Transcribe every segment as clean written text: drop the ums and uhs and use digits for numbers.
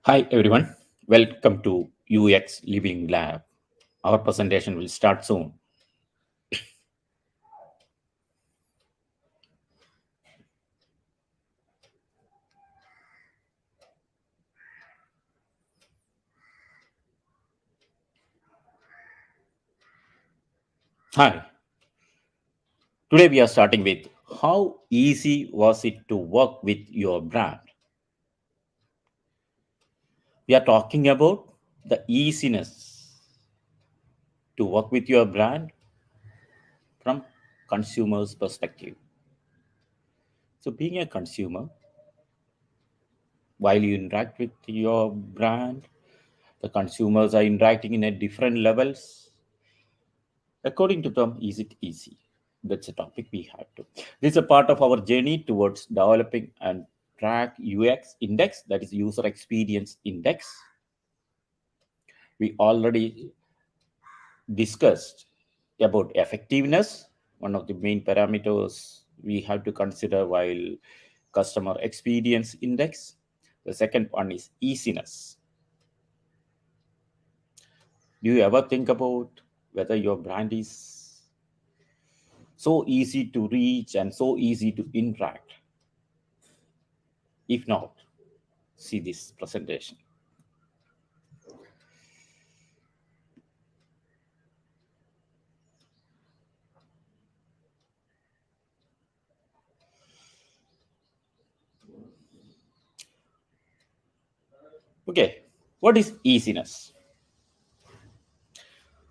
Hi everyone, welcome to UX Living Lab. Our presentation will start soon. Hi, today we are starting with how easy was it to work with your brand? We are talking about the easiness to work with your brand from consumer's perspective. So being a consumer, while you interact with your brand, the consumers are interacting in a different levels. According to them, is it easy? That's a topic we have to. This is a part of our journey towards developing and track UX index, that is user experience index. We already discussed about effectiveness, one of the main parameters we have to consider while customer experience index. The second one is easiness. Do you ever think about whether your brand is so easy to reach and so easy to interact? If not, see this presentation. Okay, what is easiness?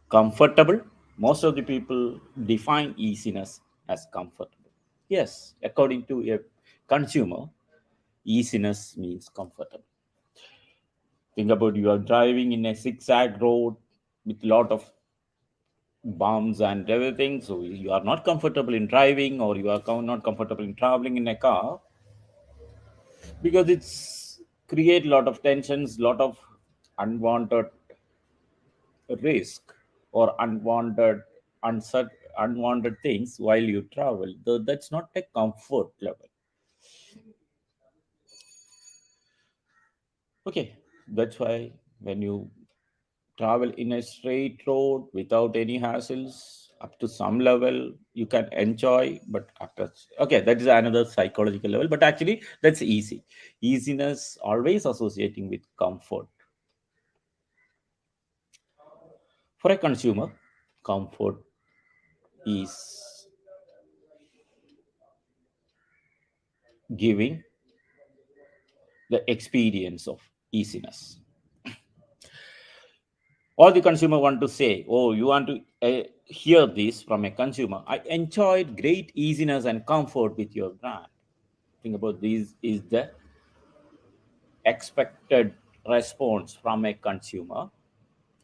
Comfortable. Most of the people define easiness as comfortable. Yes, according to a consumer, easiness means comfortable. Think about you are driving in a zigzag road with a lot of bumps and everything. So you are not comfortable in driving, or you are not comfortable in traveling in a car because it's create a lot of tensions, lot of unwanted risk or unwanted things while you travel. That's not a comfort level. Okay, that's why when you travel in a straight road without any hassles, up to some level you can enjoy, but after, okay, that is another psychological level, but actually that's easy. Easiness always associating with comfort. For a consumer, comfort is giving the experience of easiness. All the consumer want to say, oh, you want to hear this from a consumer: I enjoyed great easiness and comfort with your brand. Think about this is the expected response from a consumer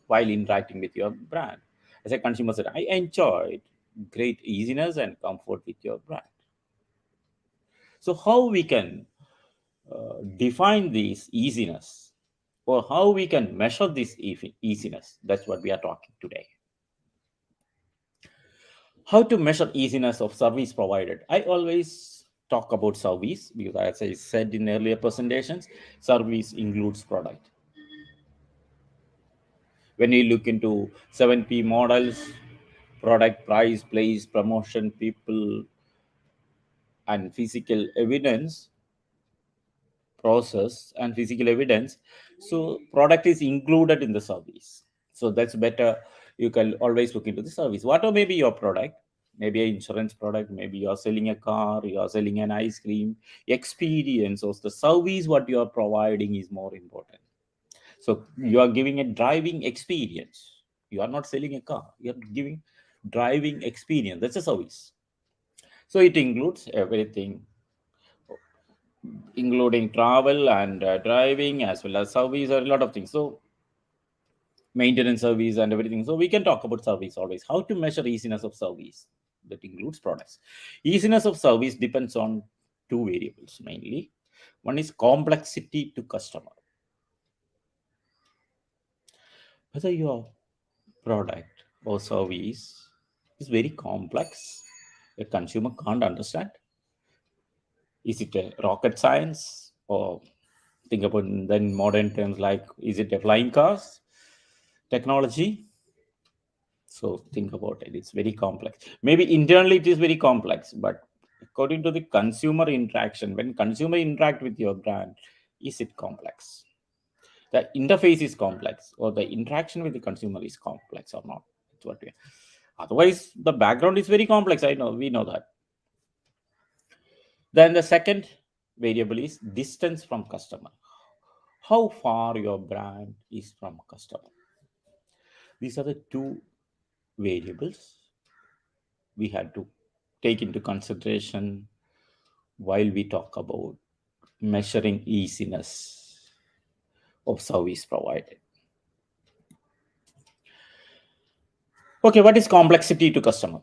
while interacting with your brand. As a consumer said, I enjoyed great easiness and comfort with your brand. So how we can define this easiness, or how we can measure this easiness, that's what we are talking today. How to measure easiness of service provided? I always talk about service because, as I said in earlier presentations, service includes product. When you look into 7P models: product, price, place, promotion, people, and physical evidence, process and physical evidence, so product is included in the service. So that's better. You can always look into the service. What may be your product? Maybe an insurance product, maybe you are selling a car, you are selling an ice cream. Experience of the service what you are providing is more important. So you are giving a driving experience. You are not selling a car, you are giving driving experience. That's a service. So it includes everything, including travel and driving, as well as service, or a lot of things. So maintenance service and everything. So we can talk about service always. How to measure easiness of service? That includes products. Easiness of service depends on two variables mainly. One is complexity to customer. Whether your product or service is very complex, a consumer can't understand. Is it a rocket science, or Think about then modern terms like, is it a flying cars technology? So think about it. It's very complex. Maybe internally it is very complex, but according to the consumer interaction, when consumer interact with your brand, is it complex? The interface is complex, or the interaction with the consumer is complex or not? That's what we. Otherwise, the background is very complex. I know, we know that. Then the second variable is distance from customer. How far your brand is from customer. These are the two variables we had to take into consideration while we talk about measuring easiness of service provided. Okay, what is complexity to customer?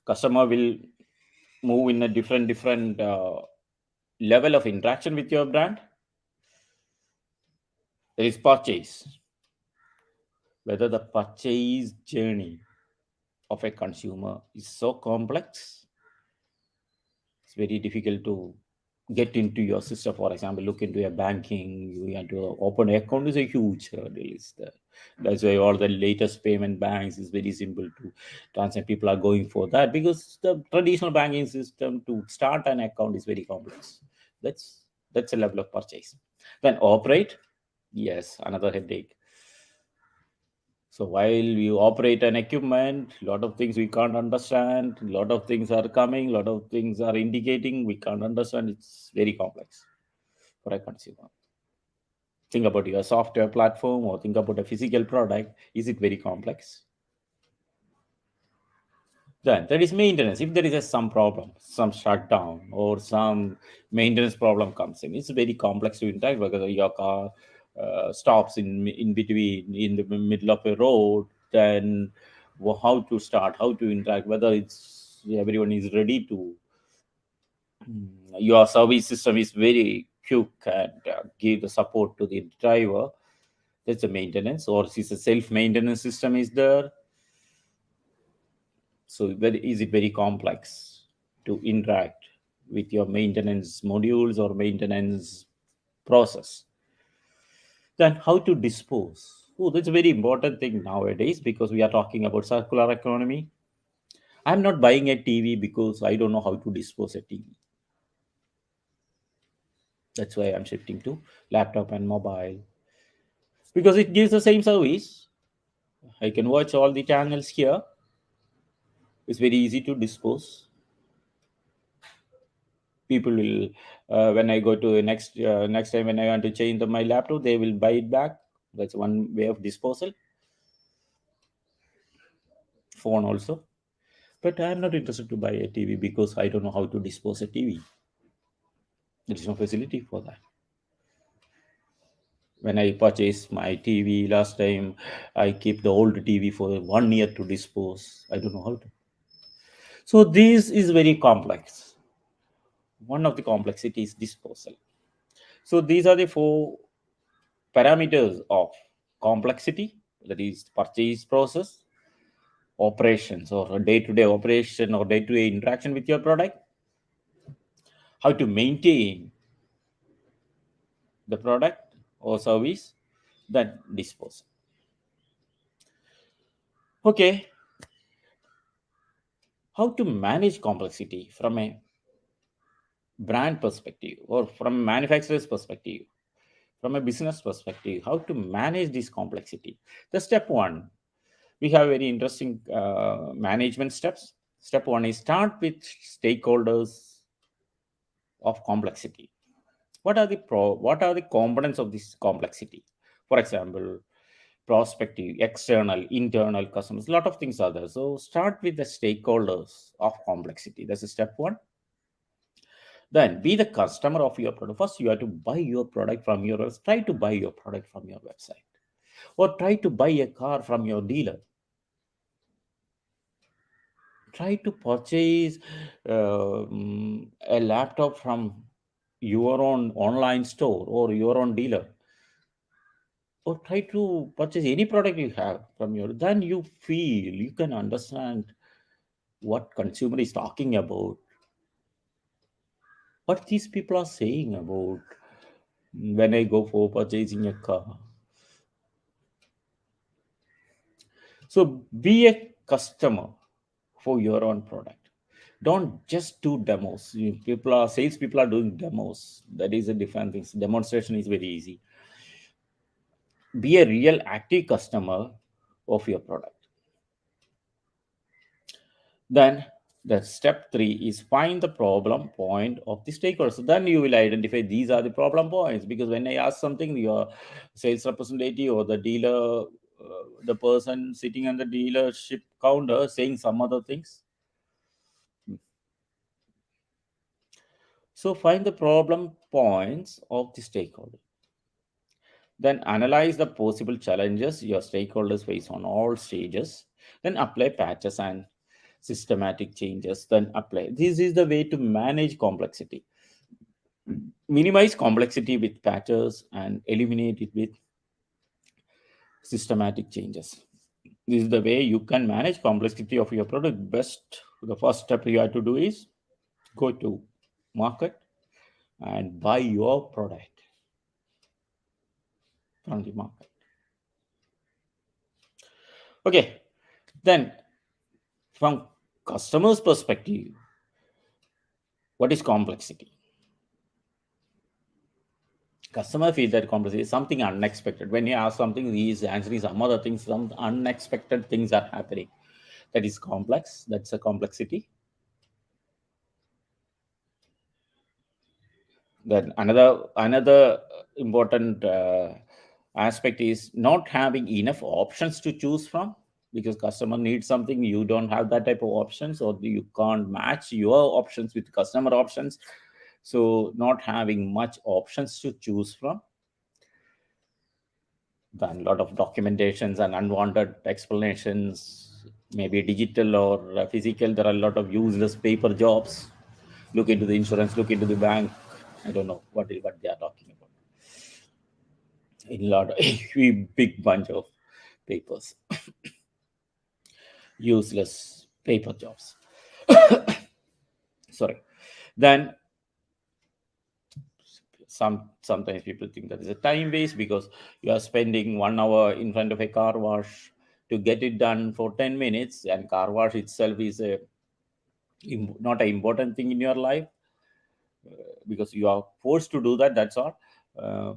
Customer will move in a different level of interaction with your brand. There is purchase. Whether the purchase journey of a consumer is so complex, it's very difficult to get into your system. For example, look into your banking, you have to open an account is a huge hurdle. That's why all the latest payment banks is very simple to transfer. People are going for that because the traditional banking system to start an account is very complex. That's a level of purchase. Then operate, yes, another headache. So while you operate an equipment, a lot of things we can't understand, a lot of things are coming, a lot of things are indicating, we can't understand. It's very complex for a consumer. Think about your software platform or think about a physical product. Is it very complex? Then there is maintenance. If there is some problem, some shutdown or some maintenance problem comes in, it's very complex to interact because your car stops in between in the middle of a road. Then how to start, how to interact, whether it's everyone is ready to. Your service system is very quick and give the support to the driver. That's a maintenance, or is a self maintenance system is there. So is it very complex to interact with your maintenance modules or maintenance process? Then how to dispose? Oh, that's a very important thing nowadays because we are talking about circular economy. I'm not buying a TV because I don't know how to dispose a TV. That's why I'm shifting to laptop and mobile because it gives the same service. I can watch all the channels here. It's very easy to dispose. People will when I go to next time when I want to change my laptop, they will buy it back. That's one way of disposal. Phone also, but I'm not interested to buy a TV because I don't know how to dispose a TV. There is no facility for that. When I purchased my TV last time, I keep the old TV for 1 year to dispose. I don't know how to. So this is very complex. One of the complexities disposal. So these are the four parameters of complexity, that is purchase process, operations or day-to-day operation or day-to-day interaction with your product, how to maintain the product or service, then disposal. Okay, how to manage complexity from a brand perspective or from a manufacturer's perspective, from a business perspective, how to manage this complexity. The step one, we have very interesting management steps. Step one is start with stakeholders of complexity. What are the components of this complexity? For example, prospective, external, internal customers. A lot of things are there. So start with the stakeholders of complexity. That's a step one. Then be the customer of your product. First, you have to buy your product from your try to buy your product from your website, or try to buy a car from your dealer. Try to purchase a laptop from your own online store or your own dealer, or try to purchase any product you have from your. Then you feel you can understand what consumer is talking about, what these people are saying about when I go for purchasing a car. So be a customer for your own product. Don't just do demos. People are salespeople are doing demos. That is a different thing. Demonstration is very easy. Be a real active customer of your product. Then the step three is find the problem point of the stakeholder. So then you will identify these are the problem points, because when I ask something, your sales representative or the dealer, the person sitting on the dealership counter saying some other things. So find the problem points of the stakeholder. Then analyze the possible challenges your stakeholders face on all stages. Then apply patches and systematic changes. Then apply. This is the way to manage complexity. Minimize complexity with patches and eliminate it with systematic changes. This is the way you can manage complexity of your product best. The first step you have to do is go to market and buy your product from the market. Okay, then from customer's perspective, what is complexity? Customer feel that complexity is something unexpected. When you ask something, he is answering some other things, some unexpected things are happening. That is complex. That's a complexity. Then another important aspect is not having enough options to choose from, because customer needs something, you don't have that type of options, or you can't match your options with customer options. So not having much options to choose from. Then a lot of documentations and unwanted explanations, maybe digital or physical. There are a lot of useless paper jobs. Look into the insurance, look into the bank. I don't know what they are talking about. A lot, a big bunch of papers, useless paper jobs. Sorry. Then sometimes people think that is a time waste, because you are spending 1 hour in front of a car wash to get it done for 10 minutes, and car wash itself is not an important thing in your life, because you are forced to do that, that's all.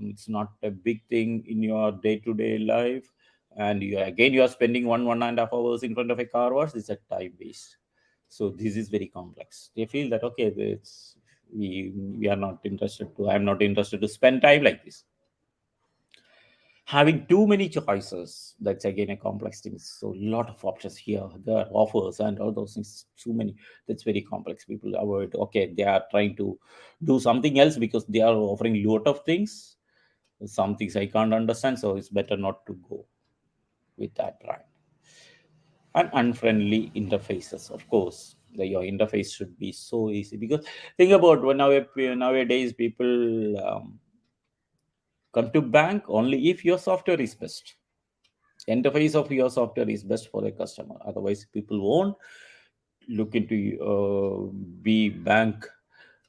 It's not a big thing in your day-to-day life, and you are spending 1.5 hours in front of a car wash. It's a time waste. So this is very complex. They feel that okay, we are not interested to I'm not interested to spend time like this. Having too many choices, that's again a complex thing. So a lot of options here, there are offers and all those things, too many. That's very complex. People avoid. Okay, they are trying to do something else because they are offering a lot of things. Some things I can't understand, so it's better not to go with that brand. And unfriendly interfaces, of course, your interface should be so easy, because think about nowadays people come to bank only if your software is best. Interface of your software is best for the customer, otherwise people won't look into be bank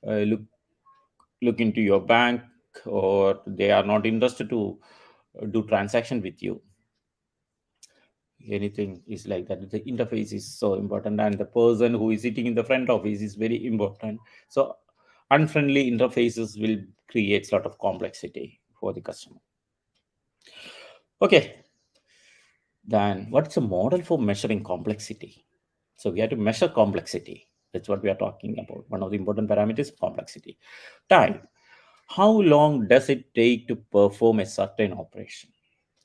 look into your bank, or they are not interested to do transaction with you. Anything is like that. The interface is so important, and the person who is sitting in the front office is very important. So unfriendly interfaces will create a lot of complexity for the customer. Okay, then what's a model for measuring complexity? So we have to measure complexity. That's what we are talking about. One of the important parameters, complexity. Time. How long does it take to perform a certain operation?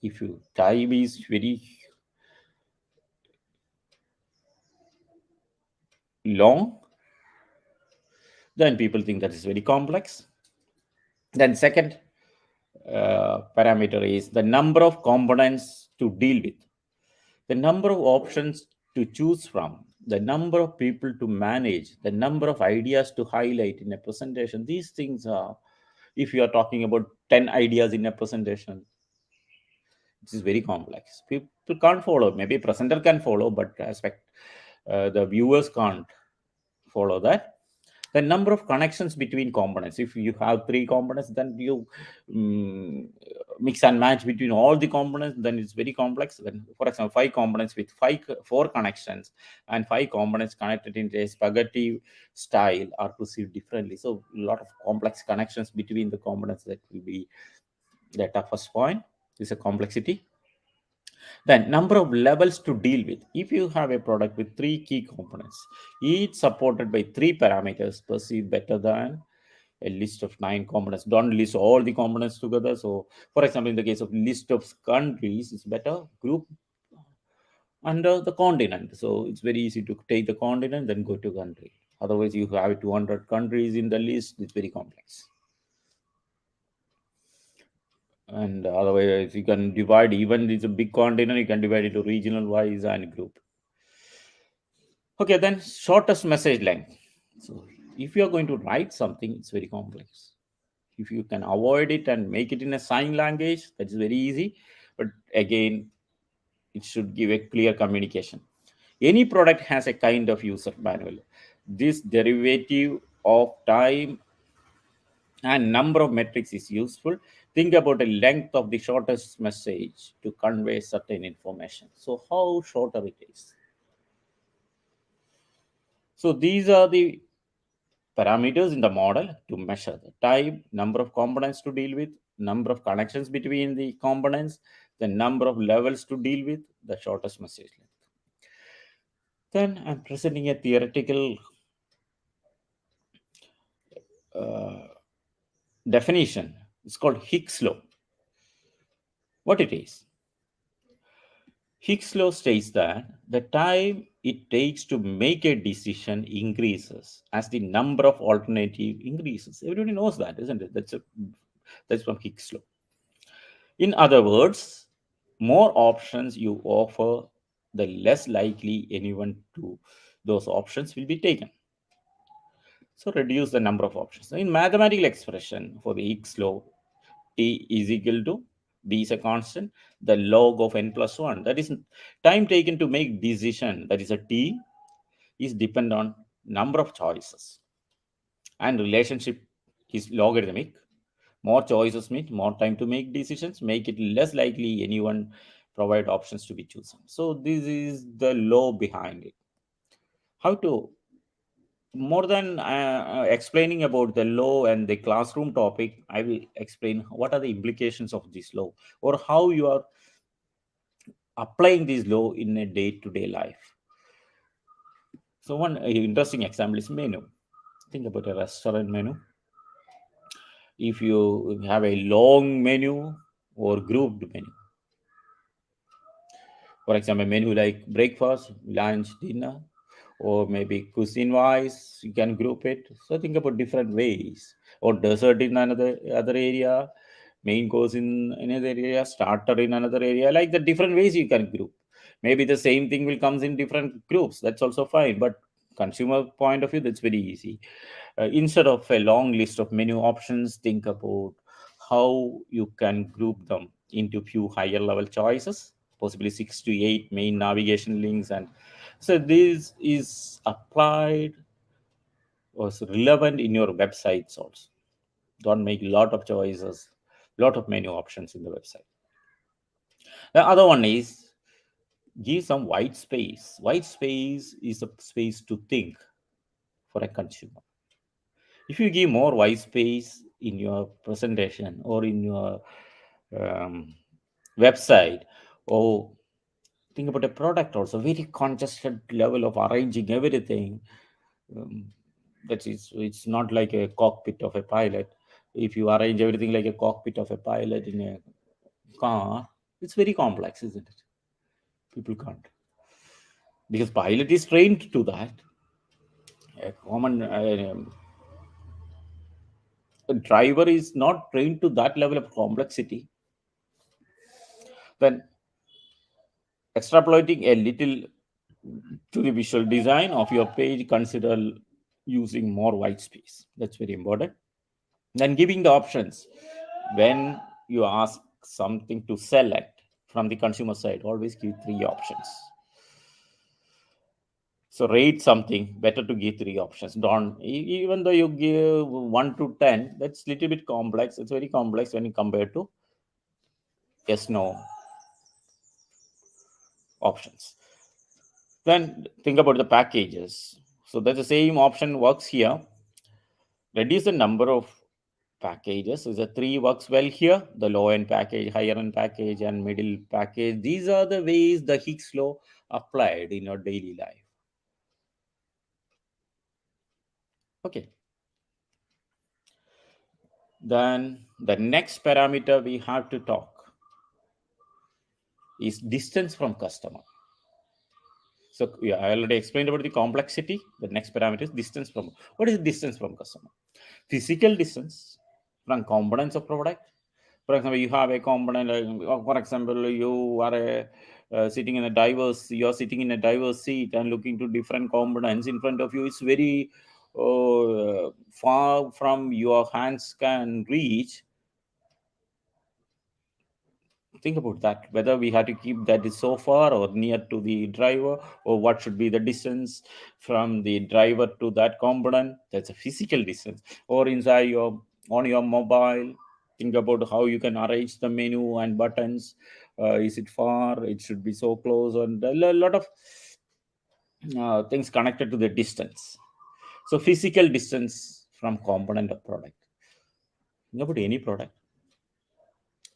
If you time is very long, then people think that is very complex. Then second parameter is the number of components to deal with, the number of options to choose from, the number of people to manage, the number of ideas to highlight in a presentation. These things are, if you are talking about 10 ideas in a presentation, this is very complex. People can't follow. Maybe a presenter can follow, but the viewers can't follow that. The number of connections between components. If you have three components, then you mix and match between all the components, then it's very complex. When, for example, five components with four connections, and five components connected into a spaghetti style are perceived differently. So a lot of complex connections between the components, that will be the toughest point. Is a complexity. Then number of levels to deal with. If you have a product with three key components, each supported by three parameters, perceived better than a list of nine components. Don't list all the components together. So, for example, in the case of list of countries, it's better group under the continent. So it's very easy to take the continent, then go to country. Otherwise, you have 200 countries in the list. It's very complex. And otherwise, you can divide, even it's a big continent, you can divide into regional wise and group. Okay, then shortest message length. So if you are going to write something, it's very complex. If you can avoid it and make it in a sign language, that is very easy. But again, it should give a clear communication. Any product has a kind of user manual. This derivative of time and number of metrics is useful. Think about the length of the shortest message to convey certain information. So how shorter it is. So these are the parameters in the model to measure the type, number of components to deal with, number of connections between the components, the number of levels to deal with, the shortest message length. Then I'm presenting a theoretical uh, definition. It's called Hicks law. What it is? Hicks law states that the time it takes to make a decision increases as the number of alternative increases. Everybody knows that, isn't it? That's from Hicks law. In other words, more options you offer, the less likely anyone to those options will be taken. So reduce the number of options. So in mathematical expression for the Hicks law, T is equal to B is a constant, the log of n plus 1. That is time taken to make decision, that is a T, is depend on number of choices. And relationship is logarithmic. More choices mean more time to make decisions, make it less likely anyone provide options to be chosen. So this is the law behind it. How to, more than explaining about the law and the classroom topic, I will explain what are the implications of this law, or how you are applying this law in a day-to-day life. So one interesting example is menu. Think about a restaurant menu. If you have a long menu or grouped menu, for example, menu like breakfast, lunch, dinner, or maybe cuisine wise, you can group it. So think about different ways. Or dessert in another other area, main course in another area, starter in another area. Like the different ways you can group. Maybe the same thing will comes in different groups. That's also fine. But consumer point of view, that's very easy. Instead of a long list of menu options, think about how you can group them into few higher level choices, possibly 6 to 8 main navigation links. And so this is applied or relevant in your websites also. Don't make a lot of choices, lot of menu options in the website. The other one is give some white space. White space is a space to think for a consumer. If you give more white space in your presentation or in your um, website, or think about a product also, very congested level of arranging everything, um, that is, it's not like a cockpit of a pilot. If you arrange everything like a cockpit of a pilot in a car, it's very complex, isn't it? People can't, because pilot is trained to that. A common a driver is not trained to that level of complexity. Then extrapolating a little to the visual design of your page, consider using more white space. That's very important. Then giving the options. When you ask something to select from the consumer side, always give three options. So rate something, better to give three options. Don't even though you give 1 to 10, that's little bit complex. It's very complex when you compare to yes no options. Then think about the packages. So that's the same option works here. Reduce the number of packages. So the three works well here. The low end package, higher end package, and middle package. These are the ways the Higgs law applied in your daily life. Okay. Then the next parameter we have to talk is distance from customer. So yeah, I already explained about the complexity. The next parameter is distance from. What is distance from customer? Physical distance from components of product. For example, you have a component. For example, you are sitting in a diverse. You are sitting in a diverse seat and looking to different components in front of you. It's very far from your hands can reach. Think about that, whether we have to keep that is so far or near to the driver, or what should be the distance from the driver to that component. That's a physical distance. Or inside your on your mobile, think about how you can arrange the menu and buttons. Is it far? It should be so close, and a lot of things connected to the distance. So physical distance from component of product. Think about any product,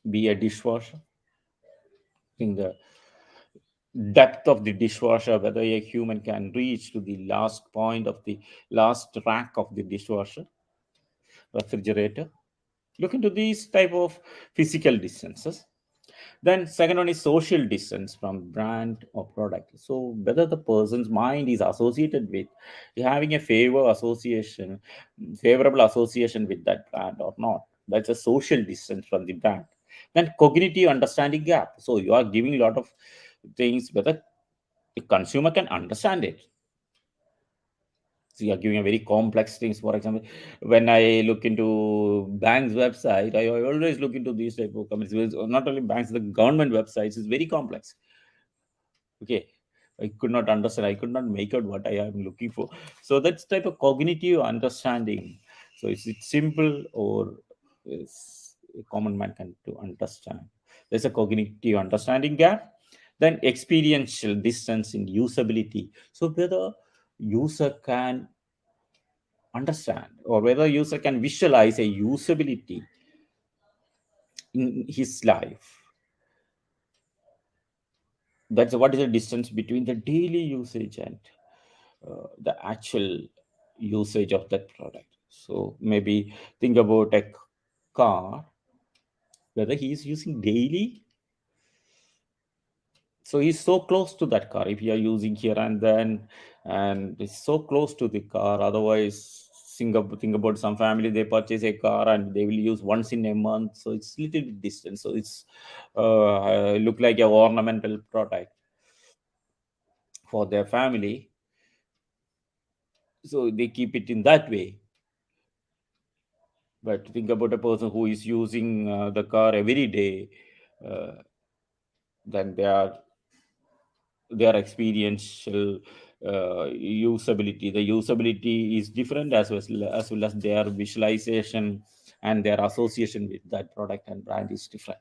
be a dishwasher. Think the depth of the dishwasher, whether a human can reach to the last point of the last rack of the dishwasher, refrigerator. Look into these type of physical distances. Then second one is social distance from brand or product. So whether the person's mind is associated with having a favorable association with that brand or not. That's a social distance from the brand. Then cognitive understanding gap. So you are giving a lot of things whether the consumer can understand it. So you are giving a very complex things. For example, when I look into banks website, I always look into these type of companies. Not only banks, the government websites is very complex. Okay, I could not understand. I could not make out what I am looking for. So that's type of cognitive understanding. So is it simple or is a common man can to understand? There's a cognitive understanding gap. Then experiential distance in usability. So whether user can understand or whether user can visualize a usability in his life. That's what is the distance between the daily usage and the actual usage of that product. So maybe think about a car, whether he is using daily. So he's so close to that car if you are using here and then, and it's so close to the car. Otherwise, think about some family, they purchase a car and they will use once in a month. So it's little bit distant. So it's look like a ornamental product for their family. So they keep it in that way. But think about a person who is using the car every day, uh, then their experiential usability. The usability is different as well as their visualization and their association with that product and brand is different.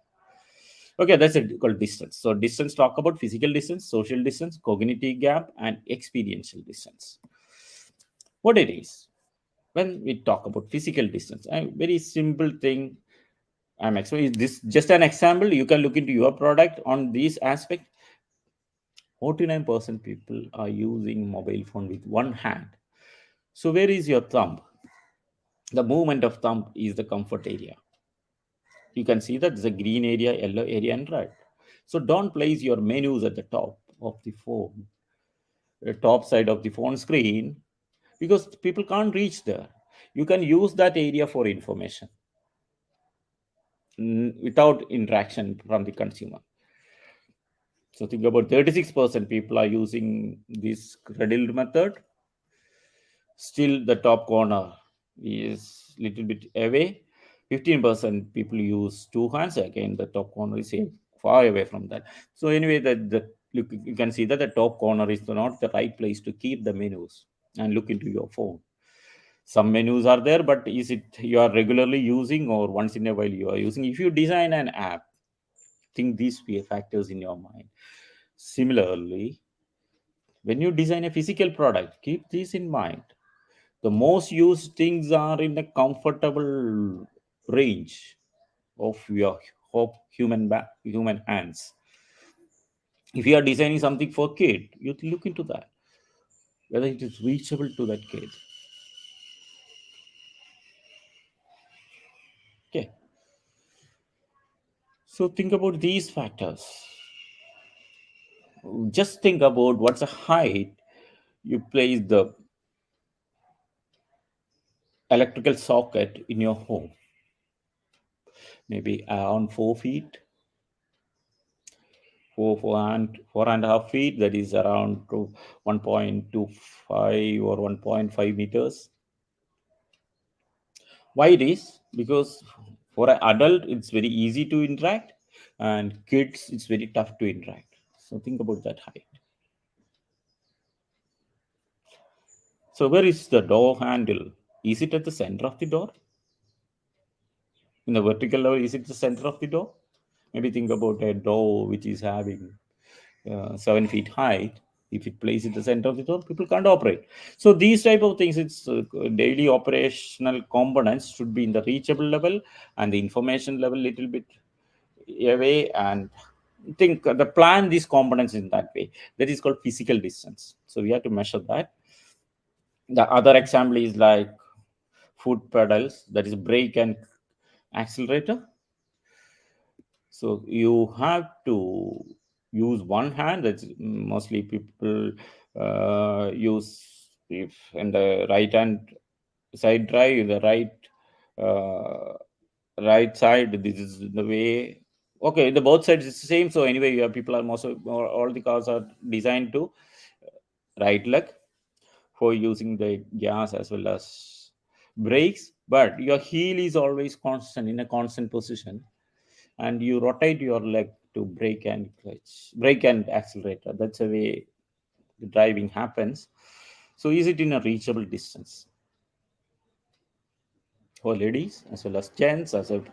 Okay, that's it called distance. So distance talk about physical distance, social distance, cognitive gap, and experiential distance. What it is when we talk about physical distance, a very simple thing I'm explaining. This just an example. You can look into your product on this aspect. 49% people are using mobile phone with one hand. So where is your thumb? The movement of thumb is the comfort area. You can see that there's a green area, yellow area, and red. So don't place your menus at the top of the phone, the top side of the phone screen, because people can't reach there. You can use that area for information without interaction from the consumer. So think about 36% people are using this cradle method. Still, the top corner is little bit away. 15% people use two hands. Again, the top corner is far away from that. So anyway, the look, you can see that the top corner is not the right place to keep the menus, and look into your phone. Some menus are there, but is it you are regularly using or once in a while you are using? If you design an app, think these factors in your mind. Similarly, when you design a physical product, keep this in mind. The most used things are in a comfortable range of your human hands. If you are designing something for kid, you look into that, whether it is reachable to that kid. Okay, so think about these factors. Just think about what's the height you place the electrical socket in your home. Maybe around 4 feet, 4.5 feet. That is around 1.25 or 1.5 meters. Why it is? Because for an adult it's very easy to interact, and kids it's very tough to interact. So think about that height. So where is the door handle? Is it at the center of the door? In the vertical level, is it the center of the door? Maybe think about a door which is having 7 feet height. If it plays at the center of the door, people can't operate. So these type of things, it's daily operational components should be in the reachable level, and the information level little bit away, and think the plan these components in that way. That is called physical distance. So we have to measure that. The other example is like foot pedals, that is brake and accelerator. So you have to use one hand. That's mostly people use, if in the right hand side drive, the uh, right side. This is the way. Okay, the both sides is the same. So anyway, you have people are most of, or all the cars are designed to right leg for using the gas as well as brakes. But your heel is always constant in a constant position, and you rotate your leg to brake and clutch, brake and accelerator. That's the way the driving happens. So is it in a reachable distance for ladies as well as gents, as well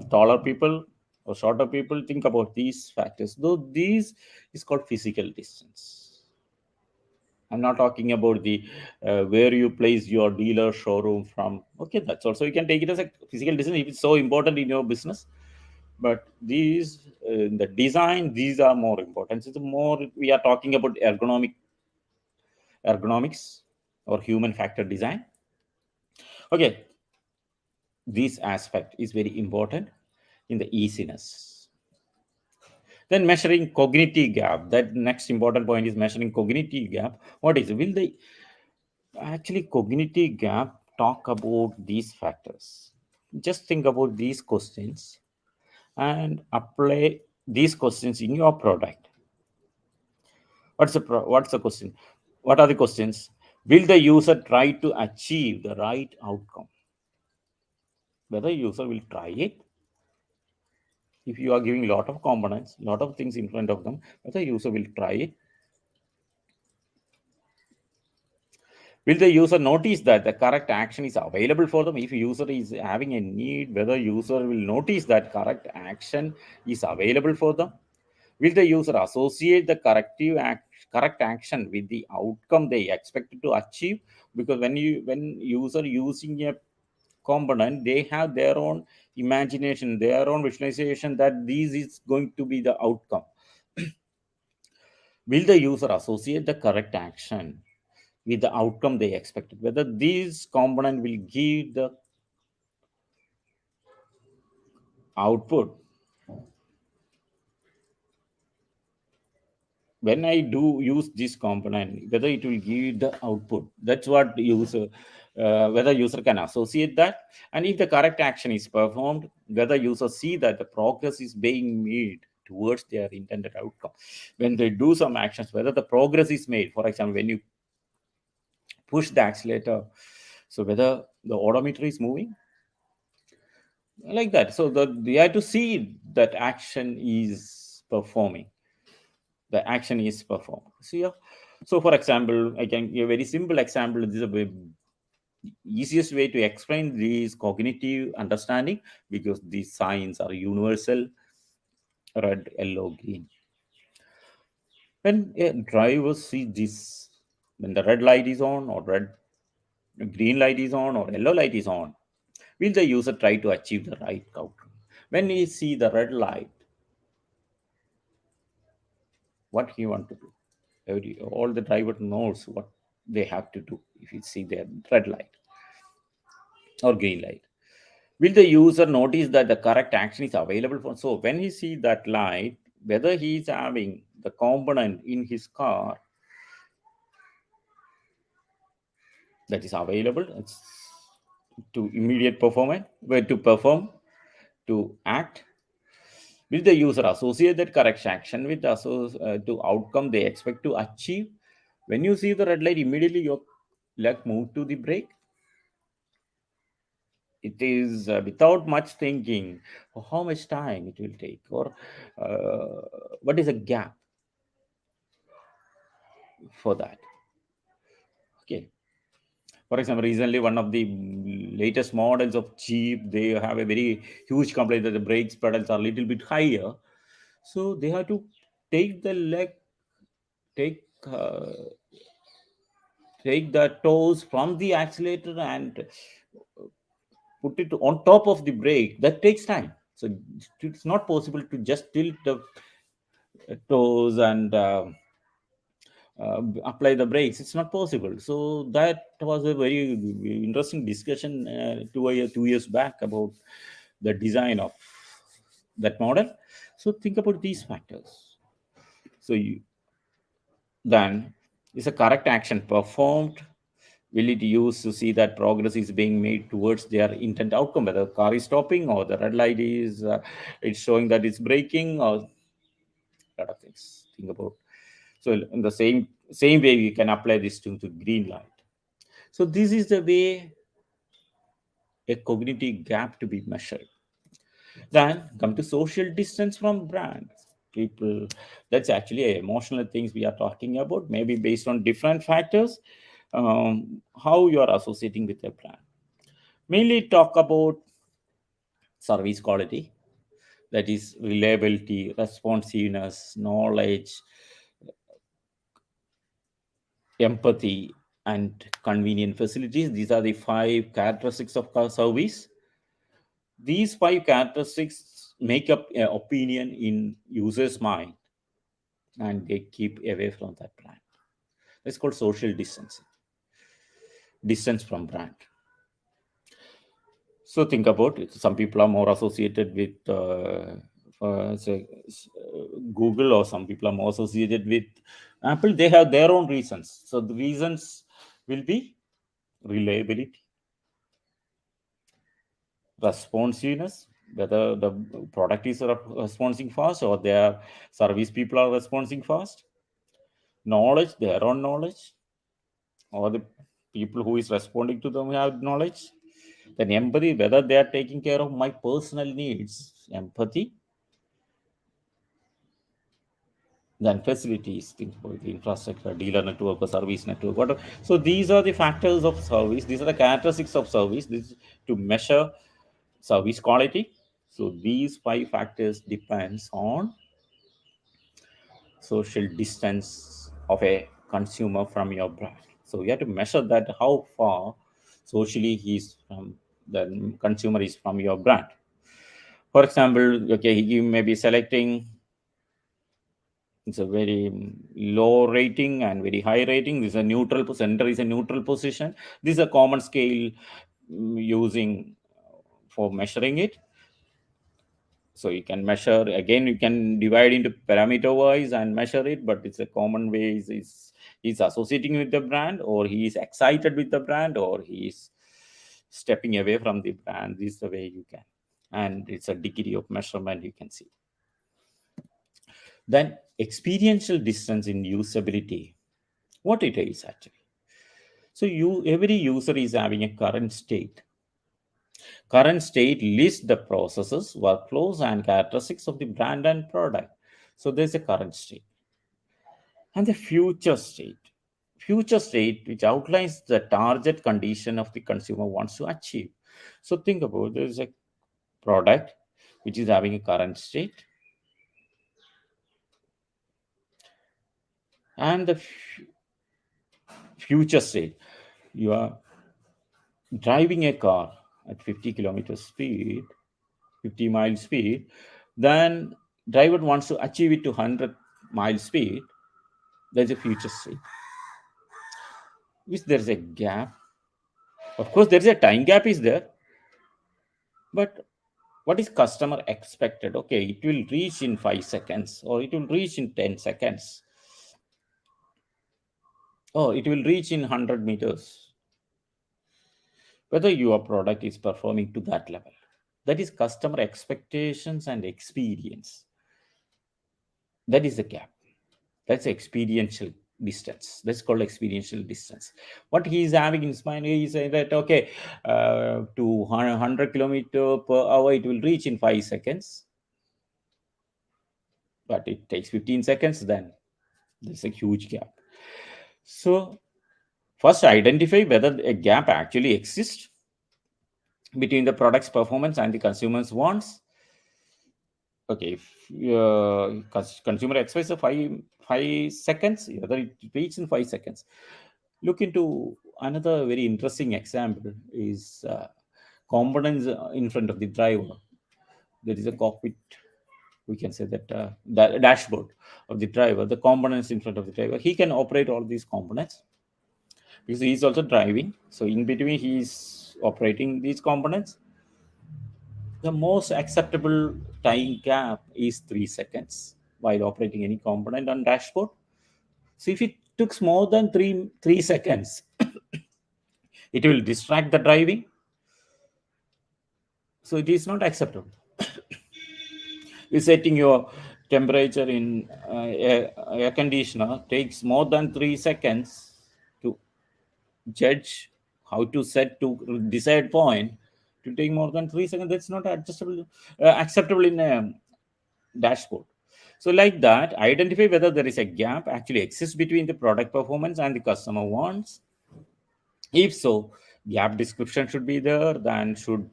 taller people or shorter people? Think about these factors. Though these is called physical distance. I'm not talking about the where you place your dealer showroom from. Okay, that's also you can take it as a physical distance if it's so important in your business. But these, the design, these are more important. It's more we are talking about ergonomics or human factor design. Okay, this aspect is very important in the easiness. Then measuring cognitive gap. That next important point is measuring cognitive gap. What is it? Will the actually cognitive gap talk about these factors? Just think about these questions and apply these questions in your product. What's the question? What are the questions? Will the user try to achieve the right outcome? Whether user will try it. If you are giving lot of components, lot of things in front of them, whether user will try it. Will the user notice that the correct action is available for them? If user is having a need, whether user will notice that correct action is available for them? Will the user associate the correct action with the outcome they expected to achieve? Because when user using a component, they have their own imagination, their own visualization that this is going to be the outcome. Will the user associate the correct action with the outcome they expected? Whether these component will give the output. When I do use this component, whether it will give the output. That's what user, whether user can associate that, and if the correct action is performed, whether user see that the progress is being made towards their intended outcome. When they do some actions, whether the progress is made. For example, when you push the accelerator, so whether the odometer is moving like that. So the you have to see that action is performing. the action is performed. So yeah, so for example, I can give a very simple example. This is a easiest way to explain this cognitive understanding, because these signs are universal: red, yellow, green. When a driver sees this, when the red light is on, or green light is on, or yellow light is on, will the user try to achieve the right outcome? When he see the red light, what he want to do? All the driver knows what they have to do if he see the red light or green light. Will the user notice that the correct action is available for? So when he see that light, whether he is having the component in his car that is available, it's to immediate performance, where to perform, to act, will the user associate that correct action with the to outcome they expect to achieve? When you see the red light, immediately your leg move to the brake. It is without much thinking how much time it will take, or what is a gap for that. Okay. For example, recently one of the latest models of Jeep, they have a very huge complaint that the brakes pedals are a little bit higher. So they have to take the leg, take take the toes from the accelerator and put it on top of the brake. That takes time. So it's not possible to just tilt the toes and apply the brakes. It's not possible. So that was a very interesting discussion 2 years back about the design of that model. So think about these factors. So then, is a correct action performed? Will it use to see that progress is being made towards their intent outcome, whether the car is stopping or the red light is it's showing that it's braking, or a lot of things think about. So in the same way, we can apply this to green light. So this is the way a cognitive gap to be measured. Then come to social distance from brand. People, that's actually emotional things we are talking about, maybe based on different factors, how you are associating with a brand. Mainly talk about service quality, that is reliability, responsiveness, knowledge, empathy, and convenient facilities. These are the five characteristics of car service. These five characteristics make up an opinion in users' mind, and they keep away from that brand. It's called social distance, distance from brand. So think about it. Some people are more associated with say, Google, or some people are more associated with Apple. They have their own reasons. So the reasons will be reliability, responsiveness, whether the product is responding fast or their service people are responding fast, knowledge, their own knowledge, or the people who is responding to them have knowledge. Then empathy, whether they are taking care of my personal needs, empathy. Then facilities, think about the infrastructure, dealer network, or service network, whatever. So these are the factors of service. These are the characteristics of service. This to measure service quality. So these five factors depends on social distance of a consumer from your brand. So you have to measure that how far socially he's from the consumer is from your brand. For example, okay, you may be selecting, it's a very low rating and very high rating. This is a neutral center, is a neutral position. This is a common scale using for measuring it. So you can measure, again you can divide into parameter wise and measure it, but it's a common way is he's associating with the brand, or he is excited with the brand, or he is stepping away from the brand. This is the way you can, and it's a degree of measurement you can see. Then experiential distance in usability, what it is actually. So every user is having a current state. Current state lists the processes, workflows, and characteristics of the brand and product. So there's a current state. And the future state which outlines the target condition of the consumer wants to achieve. So think about, there is a product which is having a current state, and the future state. You are driving a car at 50 kilometer speed, 50 mile speed, then driver wants to achieve it to 100 mile speed. There's a future state, which there's a gap. Of course, there's a time gap is there, but what is customer expected? Okay, it will reach in 5 seconds, or it will reach in 10 seconds, or it will reach in 100 meters. Whether your product is performing to that level, that is customer expectations and experience. That is the gap. That's experiential distance. That's called experiential distance. What he is having in his mind, he is saying that okay, to 100 kilometer per hour, it will reach in 5 seconds, but it takes 15 seconds. Then there's a huge gap. So first, identify whether a gap actually exists between the product's performance and the consumer's wants. Okay, if consumer expects a 5 seconds, whether it reaches in 5 seconds. Look into another very interesting example is components in front of the driver. There is a cockpit. We can say that the dashboard of the driver, the components in front of the driver. He can operate all these components because he is also driving. So in between, he is operating these components. The most acceptable time gap is 3 seconds while operating any component on dashboard. So if it took more than three seconds, it will distract the driving. So it is not acceptable. Setting your temperature in air conditioner takes more than 3 seconds to judge how to set to desired point. To take more than 3 seconds, that's not adjustable, acceptable in a dashboard. So like that, identify whether there is a gap actually exists between the product performance and the customer wants. If so, gap description should be there, then should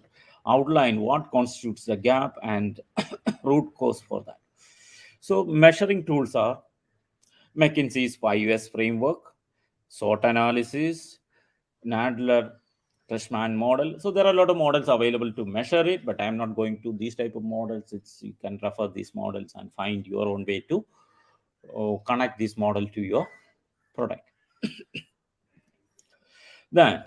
outline what constitutes the gap and root cause for that. So measuring tools are McKinsey's 5S framework, SWOT analysis, Nadler Trishman model. So there are a lot of models available to measure it, but I'm not going to these type of models. It's, you can refer these models and find your own way to connect this model to your product. Then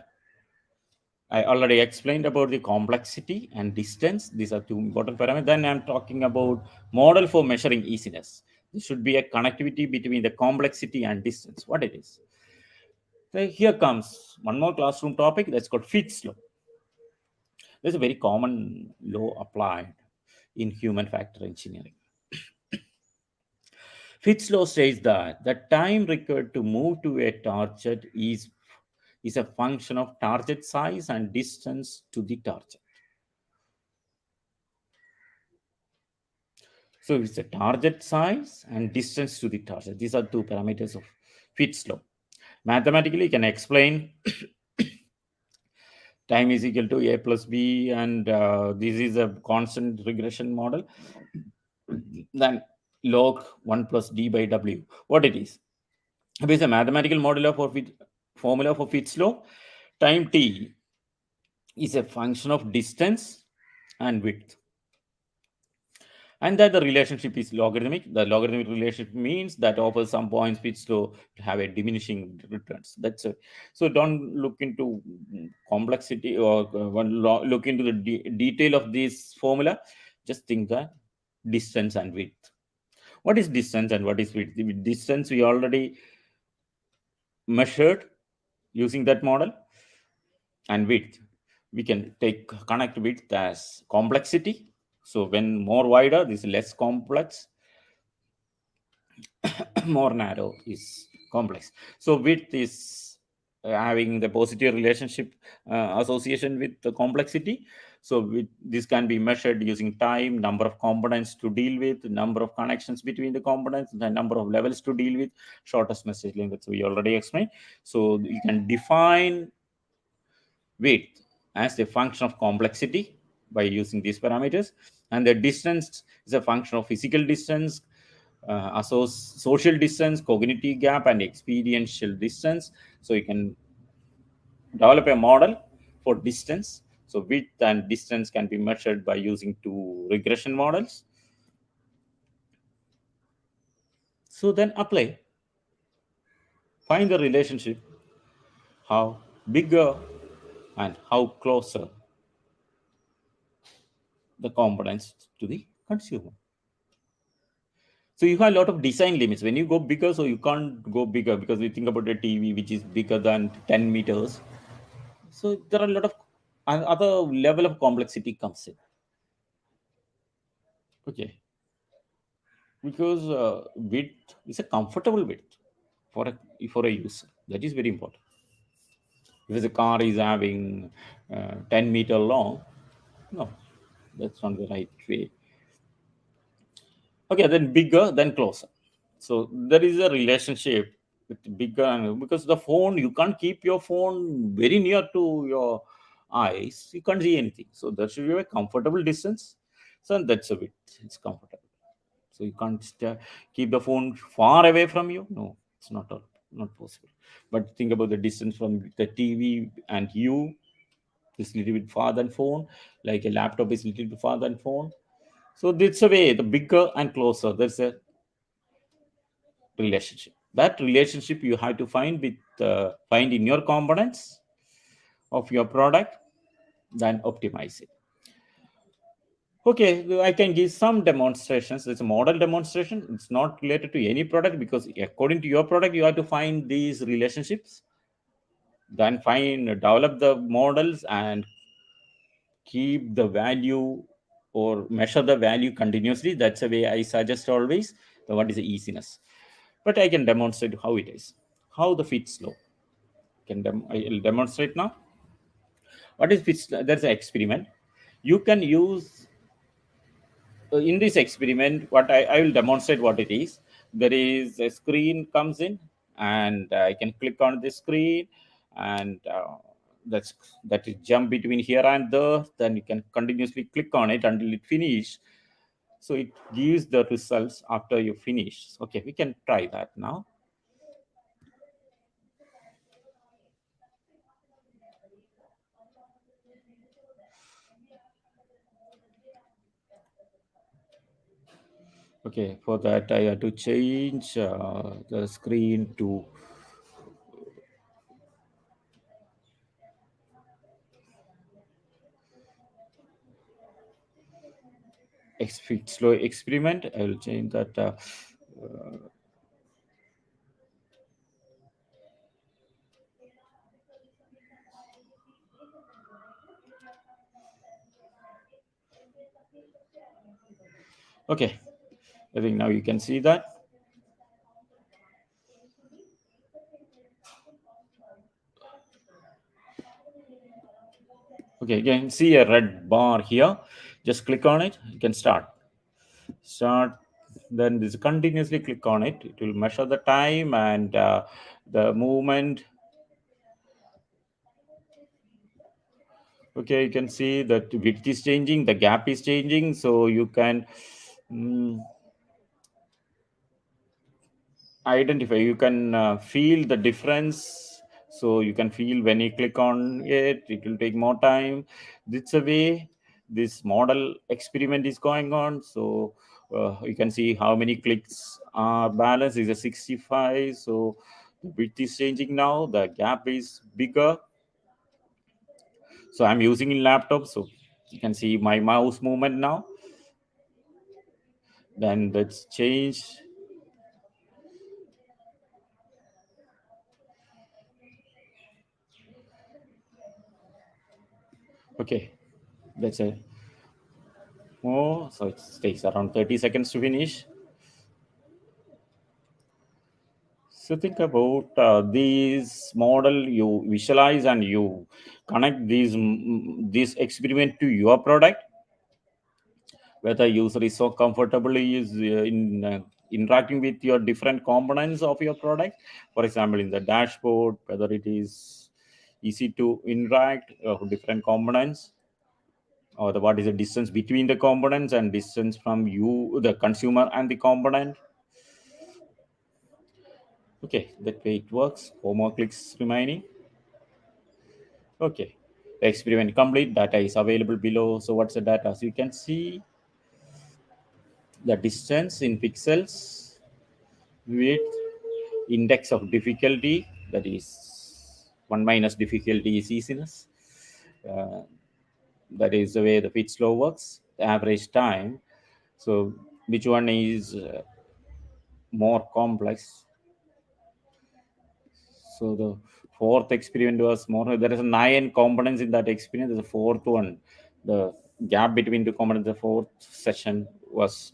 I already explained about the complexity and distance. These are two important parameters. Then I'm talking about model for measuring easiness. This should be a connectivity between the complexity and distance, what it is. So here comes one more classroom topic that's called Fitts law. There's a very common law applied in human factor engineering. Fitts law says that the time required to move to a target is a function of target size and distance to the target. So it's a target size and distance to the target. These are two parameters of Fitts law. Mathematically, you can explain time is equal to a plus b, and this is a constant regression model. Then log 1 plus d by w. What it is? It is a mathematical formula for Fitts law. Time t is a function of distance and width, and that the relationship is logarithmic. The logarithmic relationship means that over some points Fitts law to have a diminishing returns. That's it. So don't look into complexity or look into the detail of this formula. Just think that distance and width. What is distance and what is width? The distance we already measured using that model, and width we can connect width as complexity. So when more wider, this is less complex. More narrow is complex. So width is having the positive relationship association with the complexity. So this can be measured using time, number of components to deal with, number of connections between the components, the number of levels to deal with, shortest message length, that we already explained. So you can define width as a function of complexity by using these parameters, and the distance is a function of physical distance, social distance, cognitive gap, and experiential distance. So you can develop a model for distance. So width and distance can be measured by using two regression models. So then apply, find the relationship, how bigger and how closer the components to the consumer. So you have a lot of design limits. When you go bigger, so you can't go bigger because we think about a TV which is bigger than 10 meters. So there are a lot of other level of complexity comes in. Okay, because width is a comfortable width for a user. That is very important. If the car is having 10-meter long, no, that's not the right way. Okay, then bigger, then closer. So there is a relationship with bigger, and because the phone, you can't keep your phone very near to your eyes, you can't see anything. So there should be a comfortable distance. So that's a bit, it's comfortable. So you can't keep the phone far away from you. No, it's not possible. But think about the distance from the TV and you. It's a little bit far than phone. Like a laptop is a little bit far than phone. So that's a way. The bigger and closer. There's a relationship. That relationship you have to find in your components of your product, then optimize it. Okay, I can give some demonstrations. It's a model demonstration. It's not related to any product because according to your product, you have to find these relationships. Then develop the models and keep the value or measure the value continuously. That's the way I suggest always. So what is the easiness? But I can demonstrate how it is. How the fit slow. I'll demonstrate now. What is fit slow? There's an experiment. You can use in this experiment, I will demonstrate what it is. There is a screen comes in, and I can click on the screen, and that is jump between here and there. Then you can continuously click on it until it finish. So it gives the results after you finish. Okay, we can try that now. Okay, for that I have to change the screen to fit slow experiment. I will change that. Okay, I think now you can see that. Okay, you can see a red bar here. Just click on it. You can start. Then this continuously click on it. It will measure the time and the movement. Okay, you can see that width is changing, the gap is changing. So you can identify, you can feel the difference. So you can feel when you click on it, it will take more time. This a way this model experiment is going on. So you can see how many clicks are balanced is a 65. So the width is changing now, the gap is bigger. So I'm using in laptop, so you can see my mouse movement now. Then let's change. Okay, that's it. Oh, so it takes around 30 seconds to finish. So think about this model. You visualize and you connect this experiment to your product. Whether user is so comfortably is in interacting with your different components of your product. For example, in the dashboard, whether it is easy to interact different components, or what is the distance between the components and distance from you, the consumer, and the component. Okay, that way it works. Four more clicks remaining. Okay, the experiment complete. Data is available below. So what's the data? So you can see the distance in pixels, width, index of difficulty, that is 1 minus difficulty is easiness. Uh, that is the way the fit slow works. The average time. So which one is more complex? So the fourth experiment was more. There is 9 components in that experiment. The fourth one, the gap between the components, the fourth session was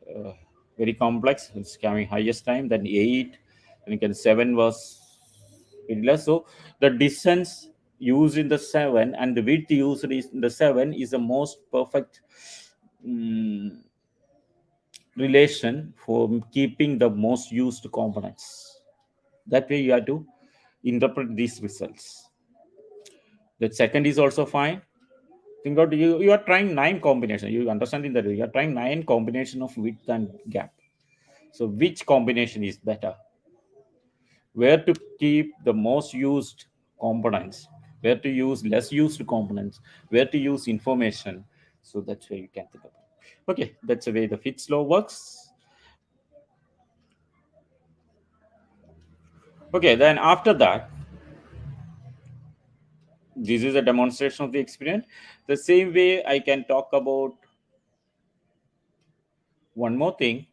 uh, very complex. It's having highest time. Then 8, and again 7 was very less. So the distance used in the 7 and the width used in the 7 is the most perfect mm, relation for keeping the most used components. That way you have to interpret these results. The second is also fine. Think about you are trying 9 combination. You understanding that you are trying 9 combination of width and gap. So which combination is better? Where to keep the most used components? Where to use less used components? Where to use information? So that's where you can think about. Okay, that's the way the fit slow works. Okay, then after that, this is a demonstration of the experience. The same way I can talk about one more thing,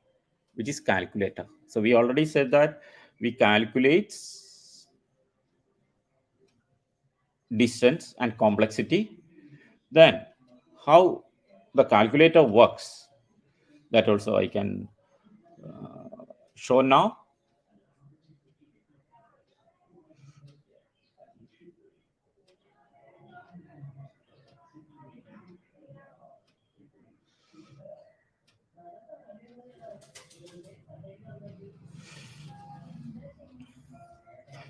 which is calculator. So we already said that we calculate distance and complexity. Then how the calculator works, that also I can show now.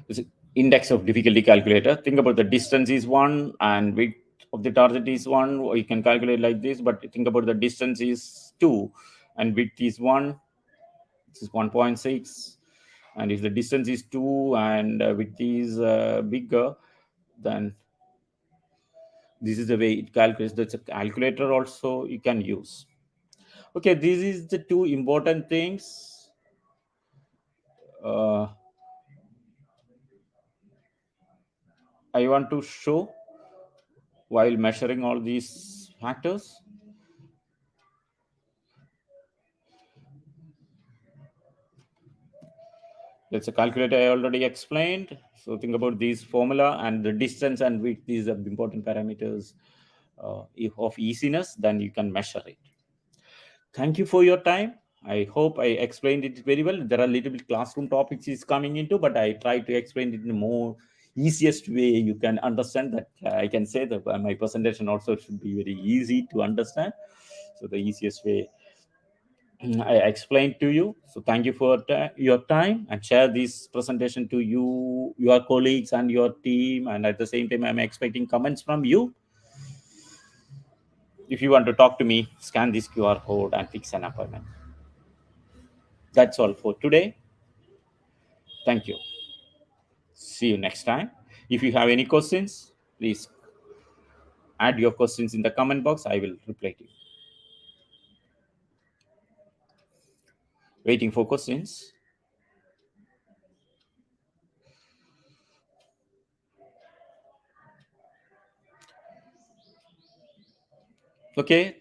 This is index of difficulty calculator. Think about the distance is 1 and width of the target is 1. Or you can calculate like this, but think about the distance is 2 and width is 1. This is 1.6. And if the distance is 2 and width is bigger, then this is the way it calculates. That's a calculator also you can use. Okay, this is the two important things. uh, I want to show while measuring all these factors. That's a calculator I already explained. So think about these formula and the distance and width. These are the important parameters of easiness. Then you can measure it. Thank you for your time. I hope I explained it very well. There are little bit classroom topics is coming into, but I try to explain it in a more easiest way you can understand. That I can say that my presentation also should be very easy to understand. So the easiest way I explained to you. So thank you for your time, and share this presentation to you, your colleagues, and your team. And at the same time, I'm expecting comments from you. If you want to talk to me, scan this QR code and fix an appointment. That's all for today. Thank you. See you next time. If you have any questions, please add your questions in the comment box. I will reply to you. Waiting for questions. Okay.